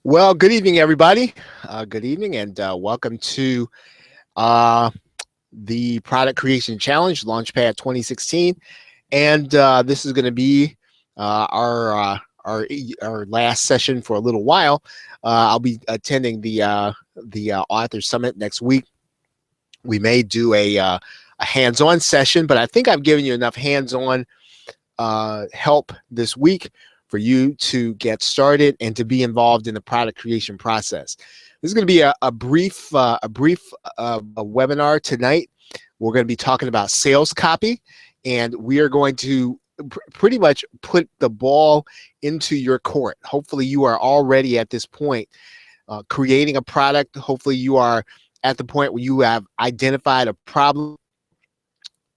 Well, good evening, everybody. Good evening, and welcome to uh, the Product Creation Challenge, Launchpad 2016. And this is going to be our last session for a little while. I'll be attending the Author Summit next week. We may do a hands-on session, but I think I've given you enough hands-on help this week for you to get started and to be involved in the product creation process. This is going to be a brief webinar tonight. We're going to be talking about sales copy, and we are going to pretty much put the ball into your court. Hopefully you are already at this point creating a product. Hopefully you are at the point where you have identified a problem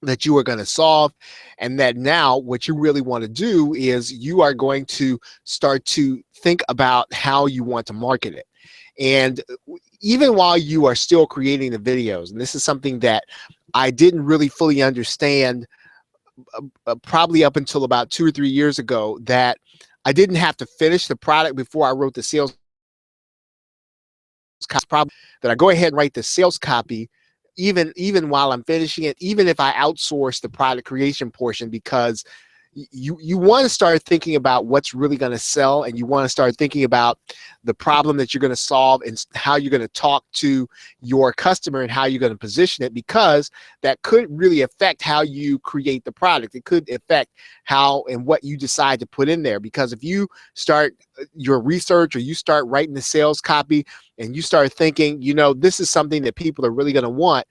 that you are going to solve, and that now what you really want to do is you are going to start to think about how you want to market it. And even while you are still creating the videos, and this is something that I didn't really fully understand probably up until about 2 or 3 years ago, that I didn't have to finish the product before I wrote the sales copy, that I go ahead and write the sales copy even while I'm finishing it, even if I outsource the product creation portion, because you want to start thinking about what's really going to sell, and you want to start thinking about the problem that you're going to solve and how you're going to talk to your customer and how you're going to position it, because that could really affect how you create the product. It could affect how and what you decide to put in there, because if you start your research or you start writing the sales copy and you start thinking, you know, this is something that people are really going to want,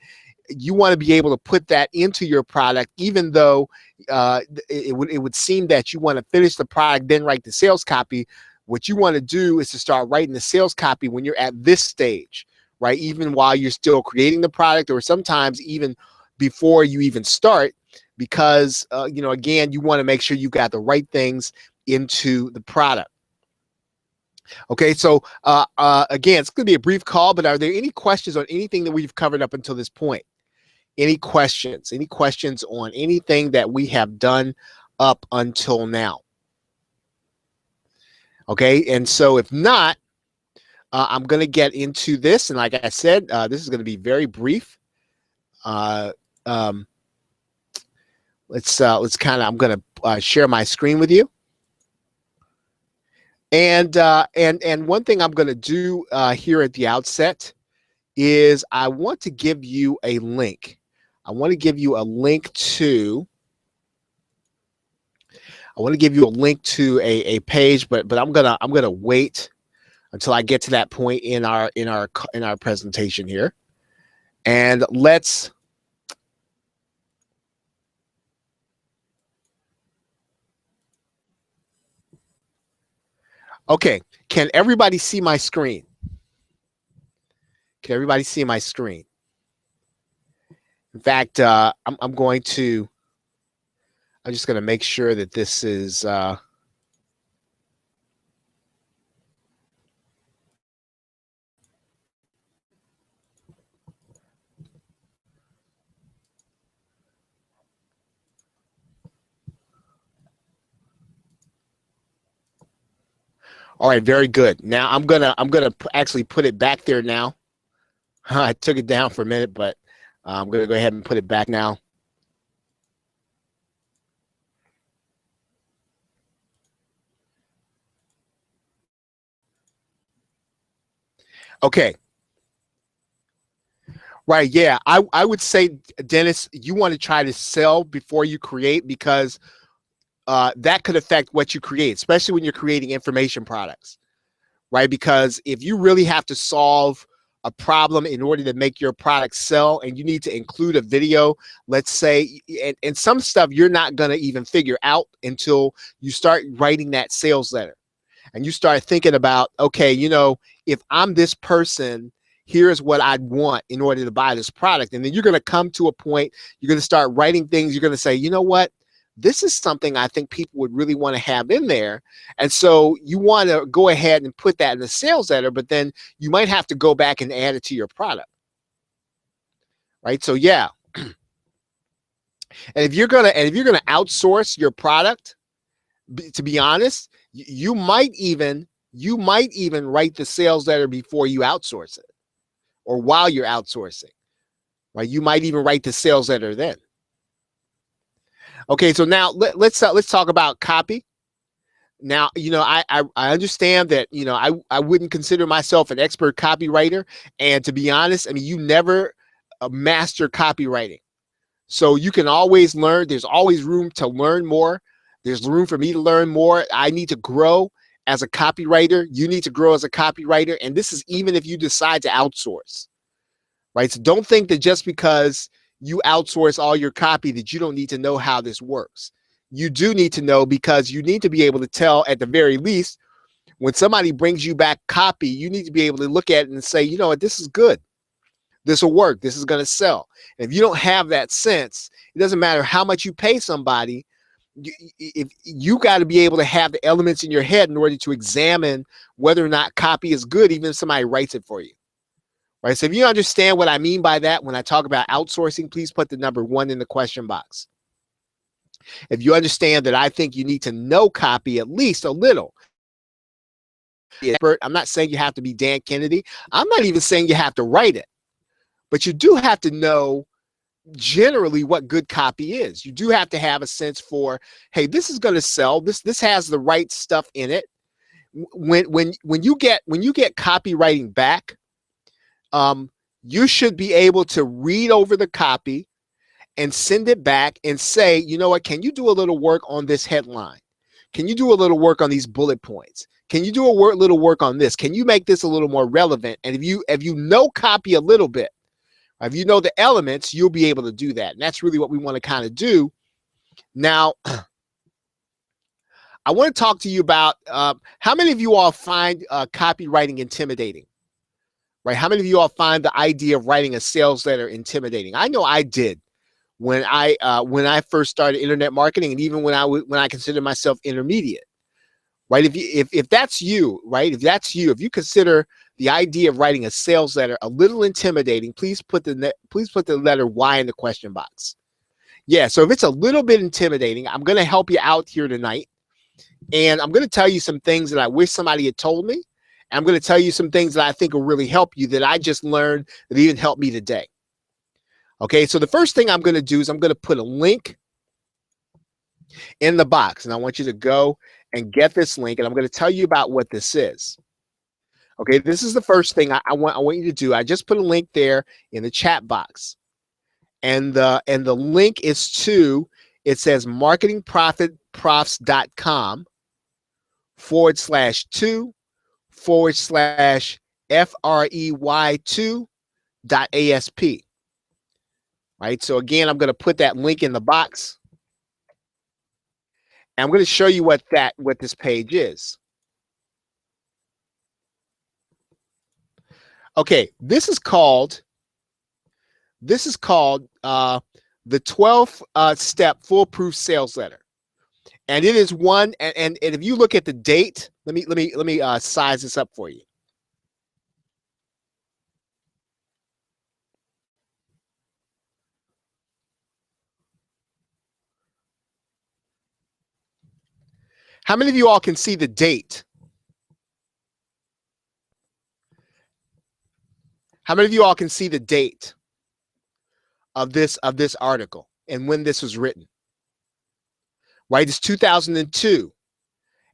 you want to be able to put that into your product, even though it would seem that you want to finish the product, then write the sales copy. What you want to do is to start writing the sales copy when you're at this stage, right? Even while you're still creating the product, or sometimes even before you even start, because, you know, again, you want to make sure you got the right things into the product. Okay, so again, it's going to be a brief call, but are there any questions on anything that we've covered up until this point? Any questions? Any questions on anything that we have done up until now? Okay, and so if not, I'm going to get into this, and like I said, this is going to be very brief. Let's kind of, I'm going to share my screen with you. And one thing I'm going to do here at the outset is I want to give you a link. I want to give you a link to a page, but I'm gonna wait until I get to that point in our presentation here, and let's. Okay, can everybody see my screen? Can everybody see my screen? In fact, I'm just going to make sure that this is all right, very good. Now I'm gonna actually put it back there now. I took it down for a minute, but I'm gonna go ahead and put it back now. Okay. Right. Yeah. I would say, Dennis, you want to try to sell before you create, because that could affect what you create, especially when you're creating information products, right? Because if you really have to solve a problem in order to make your product sell, and you need to include a video, let's say, and some stuff you're not going to even figure out until you start writing that sales letter. And you start thinking about, okay, you know, if I'm this person, here's what I'd want in order to buy this product. And then you're going to come to a point, you're going to start writing things. You're going to say, you know what? This is something I think people would really want to have in there. And so you want to go ahead and put that in the sales letter, but then you might have to go back and add it to your product. Right? So yeah. And if you're going to outsource your product, to be honest, you might even you might even write the sales letter before you outsource it or while you're outsourcing, right? You might even write the sales letter then. Okay, so now let's talk about copy. Now, I understand that, I wouldn't consider myself an expert copywriter. And to be honest, I mean, you never master copywriting. So you can always learn. There's always room to learn more. There's room for me to learn more. I need to grow as a copywriter. You need to grow as a copywriter. And this is even if you decide to outsource, right? So don't think that just because you outsource all your copy that you don't need to know how this works. You do need to know, because you need to be able to tell, at the very least, when somebody brings you back copy, you need to be able to look at it and say, you know what, this is good. This will work. This is going to sell. And if you don't have that sense, it doesn't matter how much you pay somebody. If you got to be able to have the elements in your head in order to examine whether or not copy is good, even if somebody writes it for you. Right. So if you understand what I mean by that, when I talk about outsourcing, please put the number 1 in the question box. If you understand that I think you need to know copy at least a little. I'm not saying you have to be Dan Kennedy. I'm not even saying you have to write it. But you do have to know generally what good copy is. You do have to have a sense for, hey, this is going to sell. This has the right stuff in it. When you get copywriting back, you should be able to read over the copy and send it back and say, you know what, can you do a little work on this headline? Can you do a little work on these bullet points? Can you do a little work on this? Can you make this a little more relevant? And if you know copy a little bit, if you know the elements, you'll be able to do that. And that's really what we want to kind of do. Now, I want to talk to you about how many of you all find copywriting intimidating, right? How many of you all find the idea of writing a sales letter intimidating? I know I did when I first started internet marketing, and even when I considered myself intermediate, right? If that's you, right? If that's you, if you consider the idea of writing a sales letter a little intimidating, please put the letter Y in the question box. Yeah, so if it's a little bit intimidating, I'm going to help you out here tonight. And I'm going to tell you some things that I wish somebody had told me. And I'm going to tell you some things that I think will really help you, that I just learned that even helped me today. Okay, so the first thing I'm going to do is I'm going to put a link in the box. And I want you to go and get this link. And I'm going to tell you about what this is. Okay, this is the first thing I want you to do. I just put a link there in the chat box. And the link is to, it says marketingprofit.com/2/FREY2.ASP. Right. So again, I'm going to put that link in the box. And I'm going to show you what this page is. Okay, this is called the 12th step foolproof sales letter. And it is one, and if you look at the date, let me size this up for you. How many of you all can see the date? How many of you all can see the date of this article and when this was written? Right, it's 2002.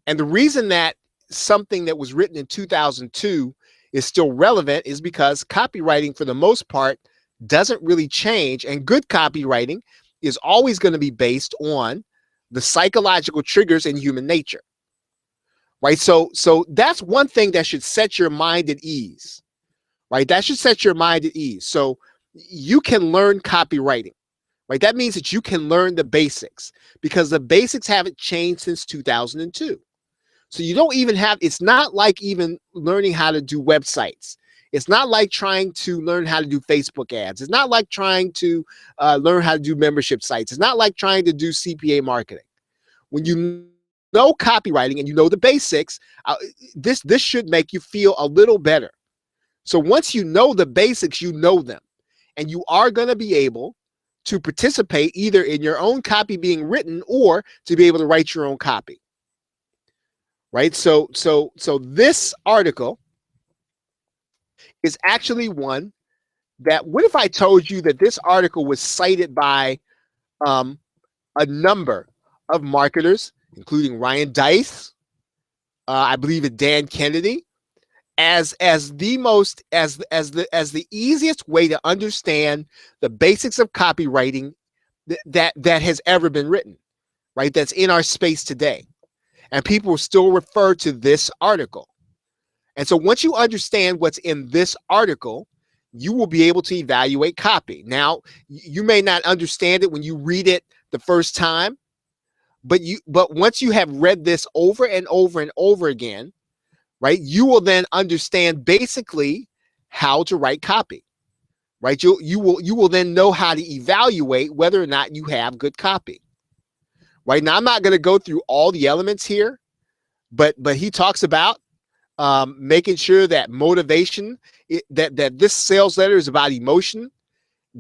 And the reason that something that was written in 2002 is still relevant is because copywriting, for the most part, doesn't really change. And good copywriting is always going to be based on the psychological triggers in human nature. Right, so that's one thing that should set your mind at ease. Right, that should set your mind at ease. So you can learn copywriting. Right, that means that you can learn the basics, because the basics haven't changed since 2002. So you don't even have, it's not like even learning how to do websites. It's not like trying to learn how to do Facebook ads. It's not like trying to learn how to do membership sites. It's not like trying to do CPA marketing. When you know copywriting and you know the basics, this should make you feel a little better. So once you know the basics, you know them, and you are going to be able to participate either in your own copy being written or to be able to write your own copy. right? So this article is actually one that, what if I told you that this article was cited by um, a number of marketers, including Ryan Dice, I believe it Dan Kennedy, as the most as the easiest way to understand the basics of copywriting that has ever been written, right? That's in our space today, and people still refer to this article. And so once you understand what's in this article, you will be able to evaluate copy. Now, you may not understand it when you read it the first time, but once you have read this over and over and over again, right, you will then understand basically how to write copy, right? You will then know how to evaluate whether or not you have good copy. Right now, I'm not going to go through all the elements here, but he talks about making sure that motivation, that this sales letter is about emotion,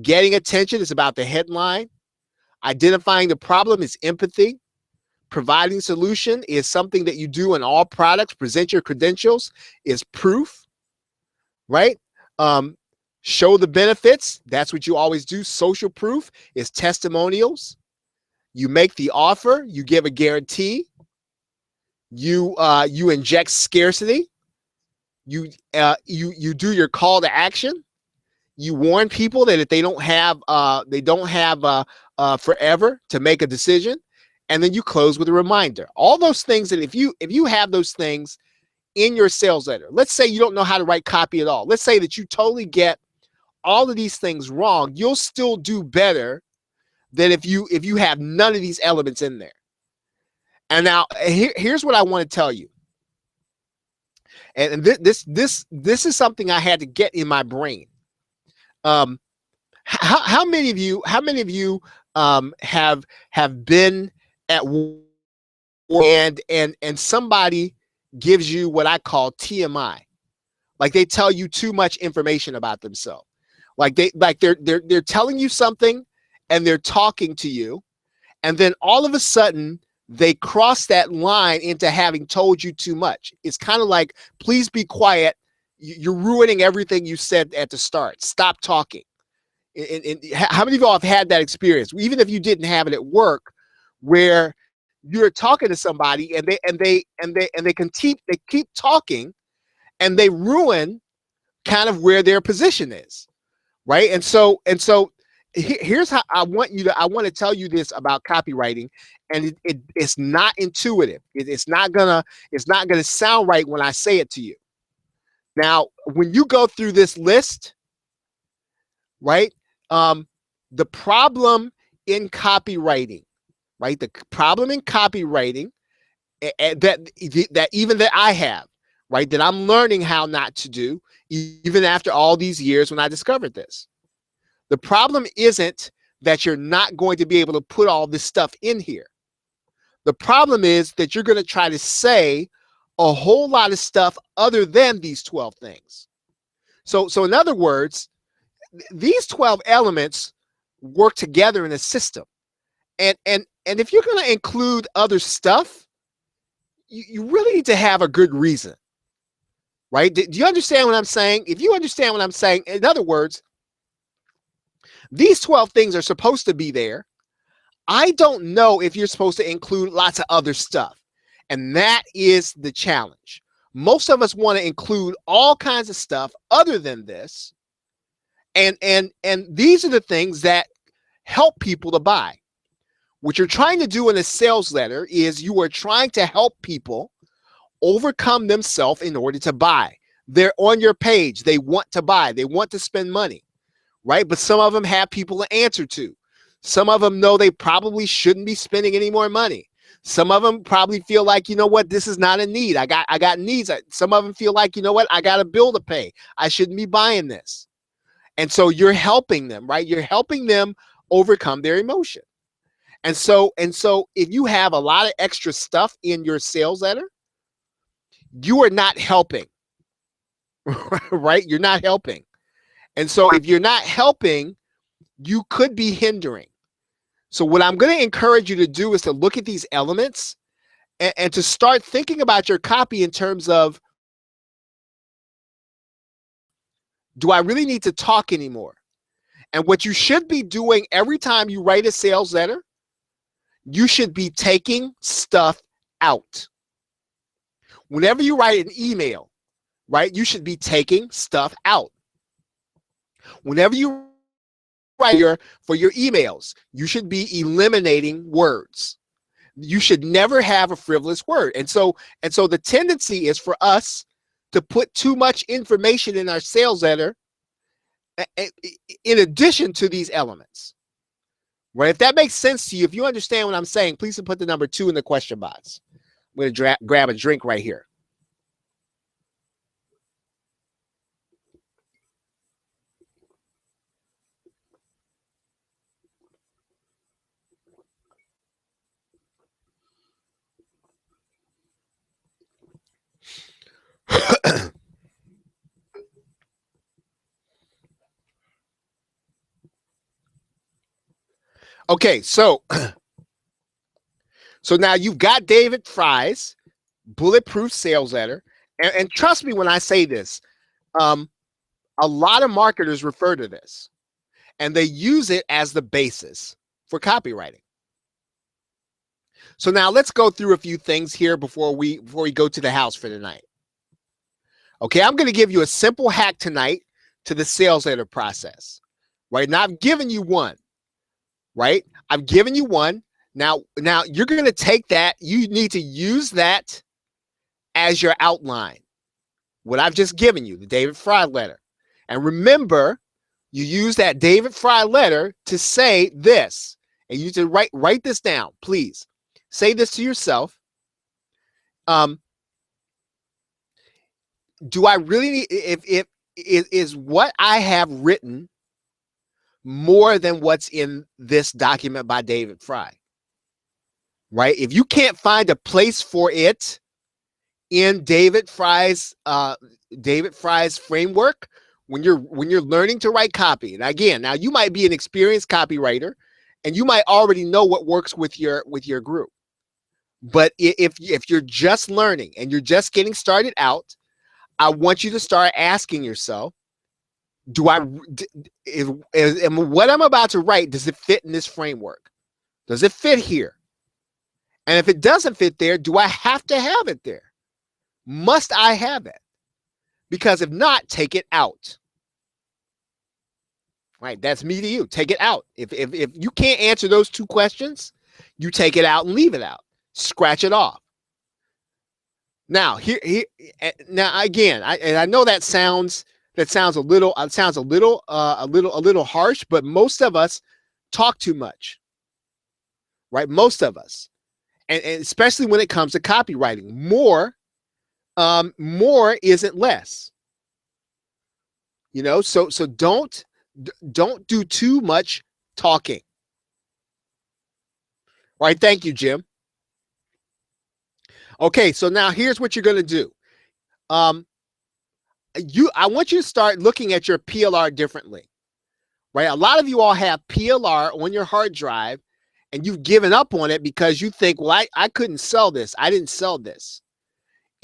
getting attention is about the headline, identifying the problem is empathy, providing solution is something that you do in all products, present your credentials is proof, right? Um, show the benefits, that's what you always do. Social proof is testimonials. You make the offer, you give a guarantee, you inject scarcity, you do your call to action, you warn people that if they don't have forever to make a decision, and then you close with a reminder. All those things that if you have those things in your sales letter, let's say you don't know how to write copy at all, let's say that you totally get all of these things wrong, you'll still do better than if you have none of these elements in there. And now here's what I want to tell you. And this is something I had to get in my brain. How many of you have been at work and somebody gives you what I call TMI, like they tell you too much information about themselves, like they're telling you something and they're talking to you, and then all of a sudden they cross that line into having told you too much. It's kind of like, please be quiet. You're ruining everything you said at the start. Stop talking. And how many of y'all have had that experience, even if you didn't have it at work, where you're talking to somebody and they keep talking and they ruin kind of where their position is, right? And so here's how I want to tell you this about copywriting, and it's not intuitive. It's not gonna sound right when I say it to you. Now, when you go through this list, right? The problem in copywriting, right? The problem in copywriting that even that I have, right? That I'm learning how not to do, even after all these years when I discovered this. The problem isn't that you're not going to be able to put all this stuff in here. The problem is that you're going to try to say a whole lot of stuff other than these 12 things. So in other words, these 12 elements work together in a system. And if you're going to include other stuff, you really need to have a good reason, right? Do you understand what I'm saying? If you understand what I'm saying, in other words, these 12 things are supposed to be there. I don't know if you're supposed to include lots of other stuff. And that is the challenge. Most of us want to include all kinds of stuff other than this. And these are the things that help people to buy. What you're trying to do in a sales letter is you are trying to help people overcome themselves in order to buy. They're on your page. They want to buy. They want to spend money, right? But some of them have people to answer to. Some of them know they probably shouldn't be spending any more money. Some of them probably feel like, you know what, this is not a need. I got needs. Some of them feel like, you know what, I got a bill to pay. I shouldn't be buying this. And so you're helping them, right? You're helping them overcome their emotion. And so if you have a lot of extra stuff in your sales letter, you are not helping, right? You're not helping. And so if you're not helping, you could be hindering. So what I'm going to encourage you to do is to look at these elements and to start thinking about your copy in terms of, do I really need to talk anymore? And what you should be doing every time you write a sales letter, you should be taking stuff out. Whenever you write an email, right, you should be taking stuff out. Whenever you write for your emails, you should be eliminating words. You should never have a frivolous word. And so the tendency is for us to put too much information in our sales letter in addition to these elements. Right? If that makes sense to you, if you understand what I'm saying, please put the number 2 in the question box. I'm going to grab a drink right here. Okay, so now you've got David Fry's bulletproof sales letter, and trust me when I say this, a lot of marketers refer to this, and they use it as the basis for copywriting. So now let's go through a few things here before we go to the house for tonight. Okay, I'm going to give you a simple hack tonight to the sales letter process. Right now, I've given you one. Right, I've given you one. Now you're going to take that. You need to use that as your outline. What I've just given you, the David Fry letter, and remember, you use that David Fry letter to say this, and you need to write this down. Please say this to yourself. Do I really need, if is what I have written more than what's in this document by David Fry? Right? If you can't find a place for it in David Fry's framework, when you're learning to write copy, and again, now you might be an experienced copywriter, and you might already know what works with your group. But if you're just learning and you're just getting started out, I want you to start asking yourself, what I'm about to write, does it fit in this framework? Does it fit here? And if it doesn't fit there, do I have to have it there? Must I have it? Because if not, take it out. Right? That's me to you. Take it out. If you can't answer those two questions, you take it out and leave it out. Scratch it off. Now now again, I know that sounds a little harsh, but most of us talk too much. Right? Most of us. And especially when it comes to copywriting, more isn't less. You know, so don't do too much talking. All right, thank you, Jim. Okay, so now here's what you're going to do. I want you to start looking at your PLR differently. Right? A lot of you all have PLR on your hard drive, and you've given up on it because you think, well, I couldn't sell this. I didn't sell this.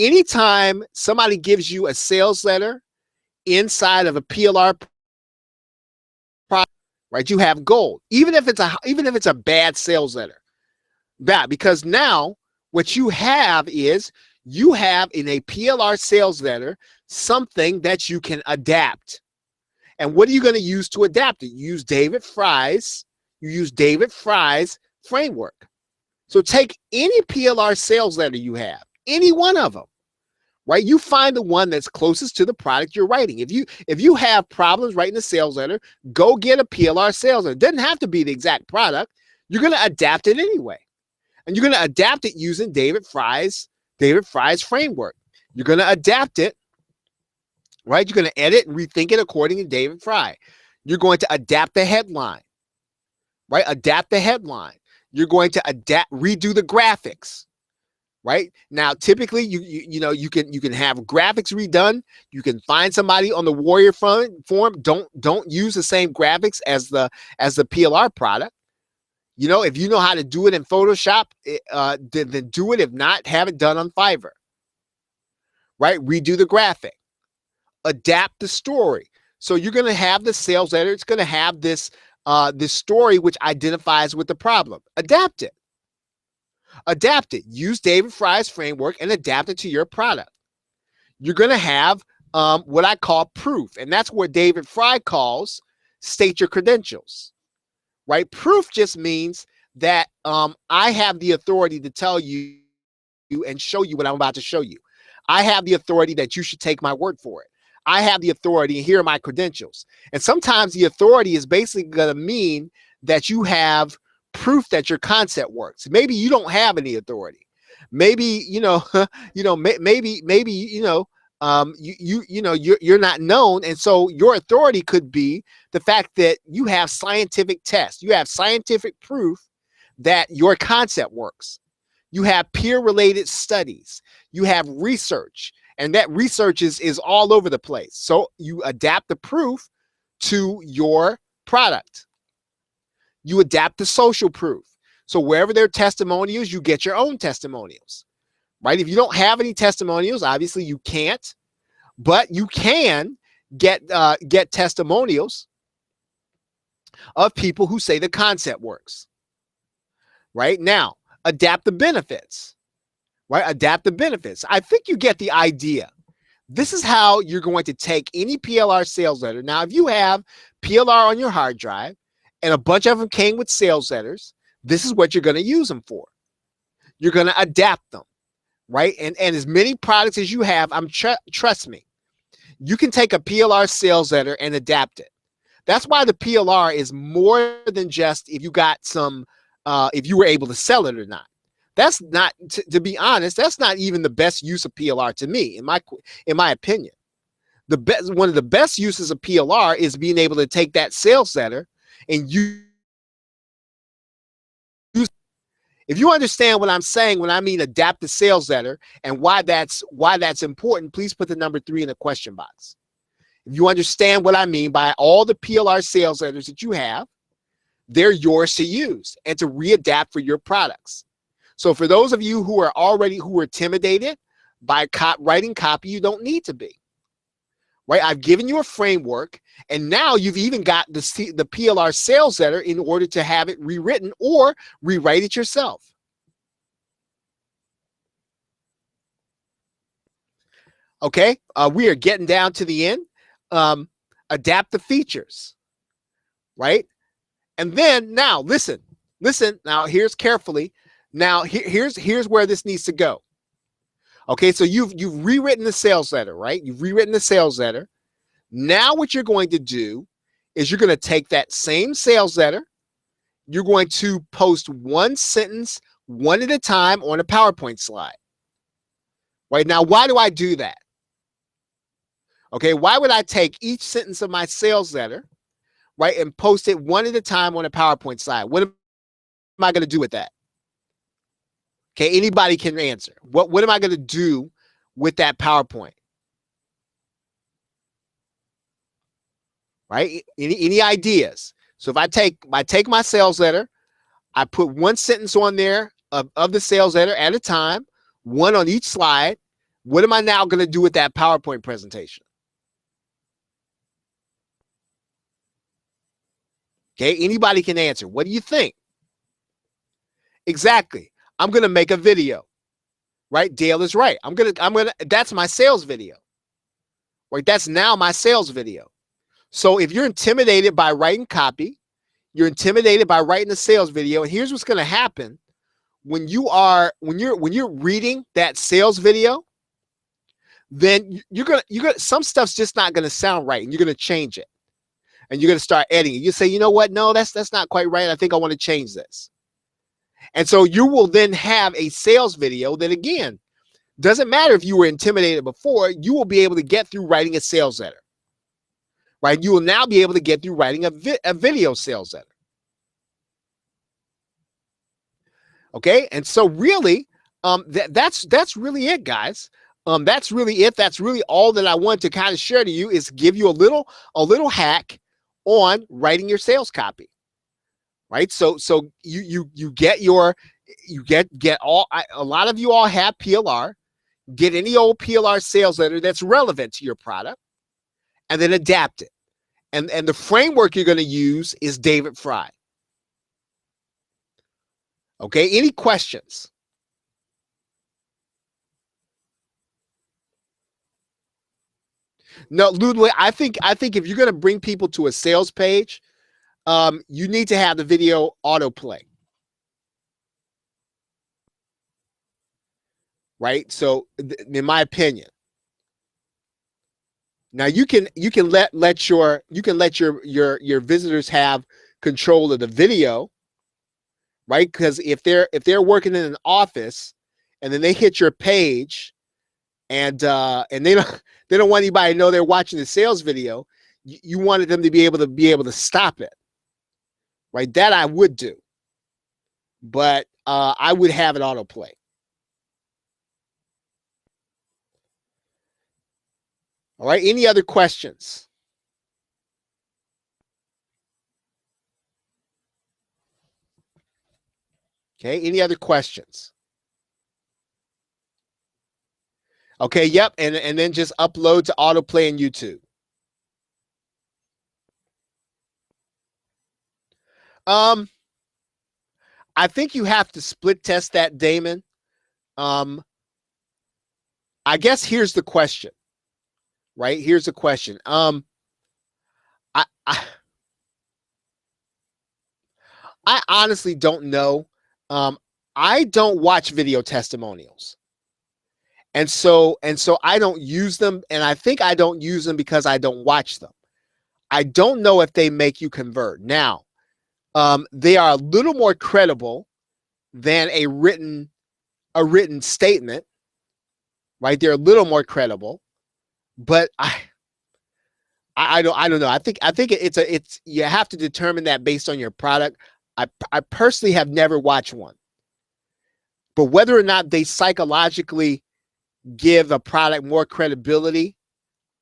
Anytime somebody gives you a sales letter inside of a PLR product, right, you have gold. Even if it's a bad sales letter. Because now what you have is you have in a PLR sales letter something that you can adapt. And what are you going to use to adapt it? You use David Fry's framework. So take any PLR sales letter you have, any one of them, right? You find the one that's closest to the product you're writing. If you have problems writing a sales letter, go get a PLR sales letter. It doesn't have to be the exact product. You're going to adapt it anyway. And you're going to adapt it using David Fry's framework. You're going to adapt it, right? You're going to edit and rethink it according to David Fry. You're going to adapt the headline, right? Adapt the headline. You're going to redo the graphics, right? Now, typically, you can have graphics redone. You can find somebody on the Warrior forum. Don't use the same graphics as the PLR product. If you know how to do it in Photoshop, then do it. If not, have it done on Fiverr, right? Redo the graphic, adapt the story. So you're going to have the sales letter. It's going to have this story which identifies with the problem. Adapt it. Adapt it. Use David Fry's framework and adapt it to your product. You're going to have what I call proof, and that's what David Fry calls state your credentials, right? Proof just means that I have the authority to tell you and show you what I'm about to show you. I have the authority that you should take my word for it. I have the authority, and here are my credentials. And sometimes the authority is basically going to mean that you have proof that your concept works. Maybe you don't have any authority. Maybe you're not known, and so your authority could be the fact that you have scientific tests. You have scientific proof that your concept works. You have peer-related studies. You have research, and that research is all over the place. So you adapt the proof to your product. You adapt the social proof. So wherever there are testimonials, you get your own testimonials, right? If you don't have any testimonials, obviously you can't, but you can get testimonials of people who say the concept works. Right now, adapt the benefits. Right, adapt the benefits. I think you get the idea. This is how you're going to take any PLR sales letter. Now, if you have PLR on your hard drive and a bunch of them came with sales letters, this is what you're going to use them for. You're going to adapt them, right? And as many products as you have, trust me, you can take a PLR sales letter and adapt it. That's why the PLR is more than just if you got some, if you were able to sell it or not. That's not, to be honest, that's not even the best use of PLR to me, in my opinion. One of the best uses of PLR is being able to take that sales letter and use. If you understand what I'm saying when I mean adapt the sales letter and why that's important, please put the number 3 in the question box. If you understand what I mean by all the PLR sales letters that you have, they're yours to use and to readapt for your products. So for those of you who are intimidated by writing copy, you don't need to be. Right? I've given you a framework, and now you've even got the PLR sales letter in order to have it rewritten or rewrite it yourself. Okay, we are getting down to the end. Adapt the features, right? And then now listen. Now here's carefully. Now here's where this needs to go. Okay, so you've rewritten the sales letter, right? You've rewritten the sales letter. Now what you're going to do is you're going to take that same sales letter. You're going to post one sentence, one at a time on a PowerPoint slide. Right now, why do I do that? Okay, why would I take each sentence of my sales letter, right, and post it one at a time on a PowerPoint slide? What am I going to do with that? Okay, anybody can answer. What am I going to do with that PowerPoint? Right? Any ideas? So if I take my sales letter, I put one sentence on there of the sales letter at a time, one on each slide. What am I now going to do with that PowerPoint presentation? Okay, anybody can answer. What do you think? Exactly. I'm going to make a video. Right? Dale is right. That's my sales video. Right? That's now my sales video. So if you're intimidated by writing copy, you're intimidated by writing a sales video, and here's what's going to happen when you're reading that sales video, then you're gonna some stuff's just not going to sound right, and you're going to change it, and you're going to start editing it. You say, you know what? No, that's not quite right. I think I want to change this. And so you will then have a sales video that, again, doesn't matter if you were intimidated before, you will be able to get through writing a sales letter. Right? You will now be able to get through writing a video sales letter. Okay? And so really, that's really it, guys. That's really it. That's really all that I want to kind of share to you, is give you a little hack on writing your sales copy. right? So you get your get all a lot of you all have PLR. Get any old PLR sales letter that's relevant to your product, and then adapt it. And the framework you're going to use is David Fry. Okay, any questions? No, Ludwig, I think if you're going to bring people to a sales page, you need to have the video autoplay. Right? So in my opinion. Now you can let your visitors have control of the video, right? Because if they're working in an office and then they hit your page and they don't want anybody to know they're watching the sales video, you wanted them to be able to stop it, right? That I would do, but I would have it autoplay. All right. Any other questions? Okay. Any other questions? Okay. Yep. And then just upload to autoplay in YouTube. I think you have to split test that, Damon. I guess here's the question, right? Here's the question. I honestly don't know. I don't watch video testimonials. And so I don't use them, and I think I don't use them because I don't watch them. I don't know if they make you convert. Now, they are a little more credible than a written statement, right? They're a little more credible, but I don't know. I think it's you have to determine that based on your product. I personally have never watched one, but whether or not they psychologically give a product more credibility,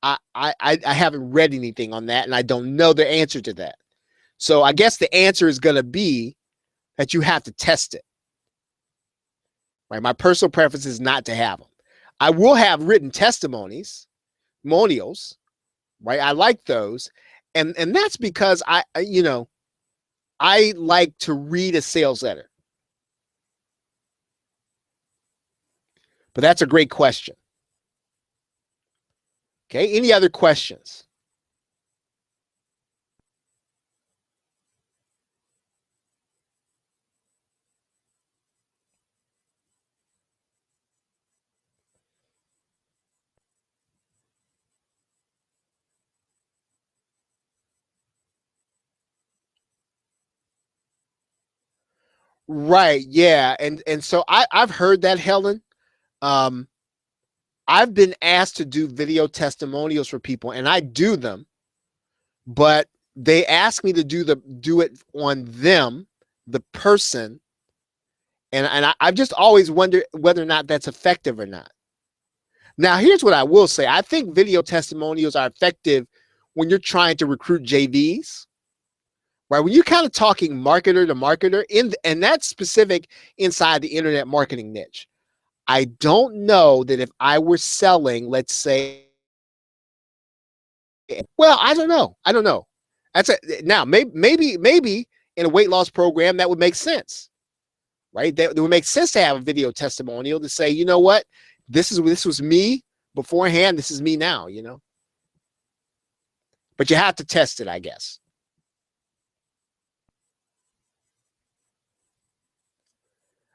I haven't read anything on that, and I don't know the answer to that. So I guess the answer is going to be that you have to test it. Right? My personal preference is not to have them. I will have written testimonials, right? I like those, and that's because I like to read a sales letter. But that's a great question. Okay, any other questions? Right, yeah. And so I've heard that, Helen. Um, I've been asked to do video testimonials for people, and I do them, but they ask me to do it on them, the person, and I've just always wondered whether or not that's effective or not. Now, here's what I will say. I think video testimonials are effective when you're trying to recruit JVs, right? When you're kind of talking marketer to marketer, and that's specific inside the internet marketing niche. I don't know that if I were selling, let's say, well, I don't know. That's now maybe in a weight loss program that would make sense, right? That would make sense to have a video testimonial to say, you know what, this was me beforehand. This is me now, But you have to test it, I guess.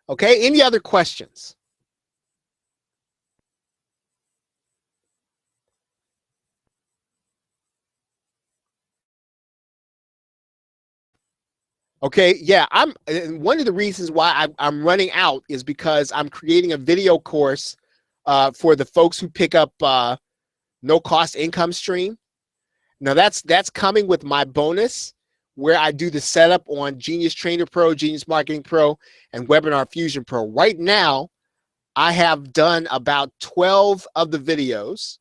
Okay. Any other questions? Okay, yeah, one of the reasons why I'm running out is because I'm creating a video course for the folks who pick up no cost income stream. Now that's coming with my bonus where I do the setup on Genius Trainer Pro, Genius Marketing Pro, and Webinar Fusion Pro. Right now, I have done about 12 of the videos,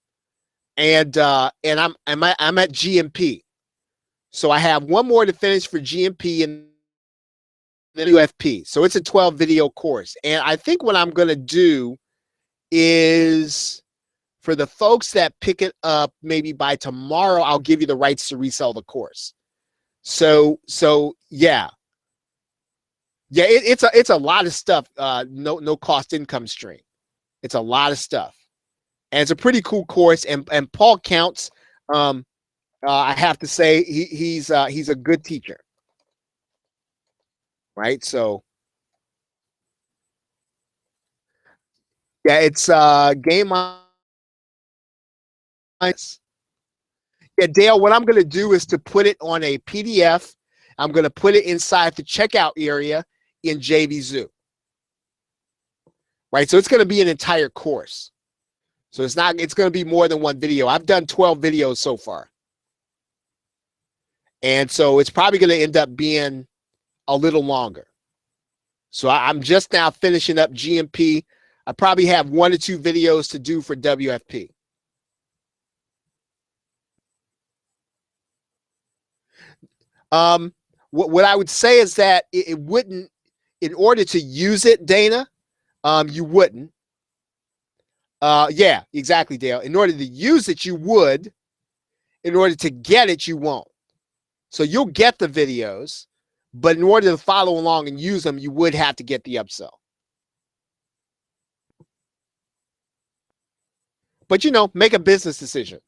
and I'm at GMP. So I have one more to finish for GMP, and UFP. So it's a 12 video course. And I think what I'm going to do is, for the folks that pick it up maybe by tomorrow, I'll give you the rights to resell the course. So yeah. Yeah, it's a lot of stuff. No cost income stream. It's a lot of stuff. And it's a pretty cool course. And Paul Counts, I have to say, he's a good teacher. Right? So yeah, it's game on. Yeah, Dale, what I'm going to do is to put it on a PDF. I'm going to put it inside the checkout area in JVZoo. Right? So it's going to be an entire course. So it's going to be more than one video. I've done 12 videos so far. And so it's probably going to end up being a little longer. So I'm just now finishing up GMP. I probably have 1 or 2 videos to do for WFP. What I would say is that it wouldn't, in order to use it, Dana, you wouldn't. Yeah, exactly, Dale. In order to use it, you would. In order to get it, you won't. So you'll get the videos, but in order to follow along and use them, you would have to get the upsell. But, make a business decision.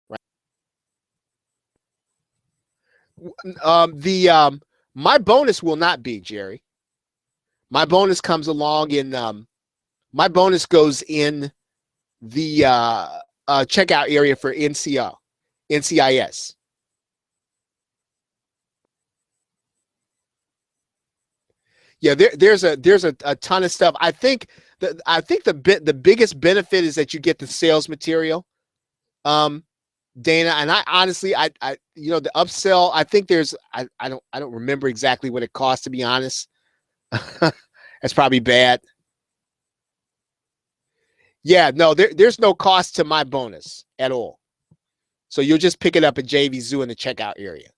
Right? My bonus will not be, Jerry. My bonus comes along in, my bonus goes in the checkout area for NCIS. Yeah, there's a ton of stuff. I think the biggest benefit is that you get the sales material, Dana. And I honestly, I the upsell. I think I don't remember exactly what it costs, to be honest. That's probably bad. Yeah, no, there's no cost to my bonus at all. So you'll just pick it up at JVZoo in the checkout area.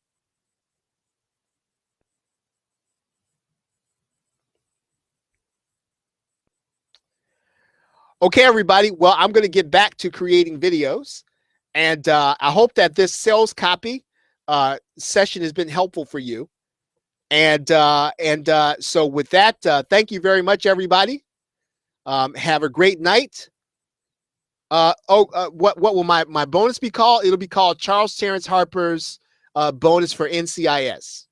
Okay, everybody. Well, I'm going to get back to creating videos. And I hope that this sales copy session has been helpful for you. And so with that, thank you very much, everybody. Have a great night. What will my bonus be called? It'll be called Charles Terrence Harper's bonus for NCIS.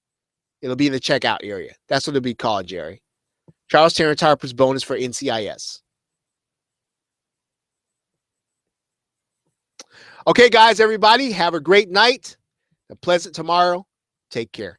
It'll be in the checkout area. That's what it'll be called, Jerry. Charles Terrence Harper's bonus for NCIS. Okay, guys, everybody, have a great night, a pleasant tomorrow. Take care.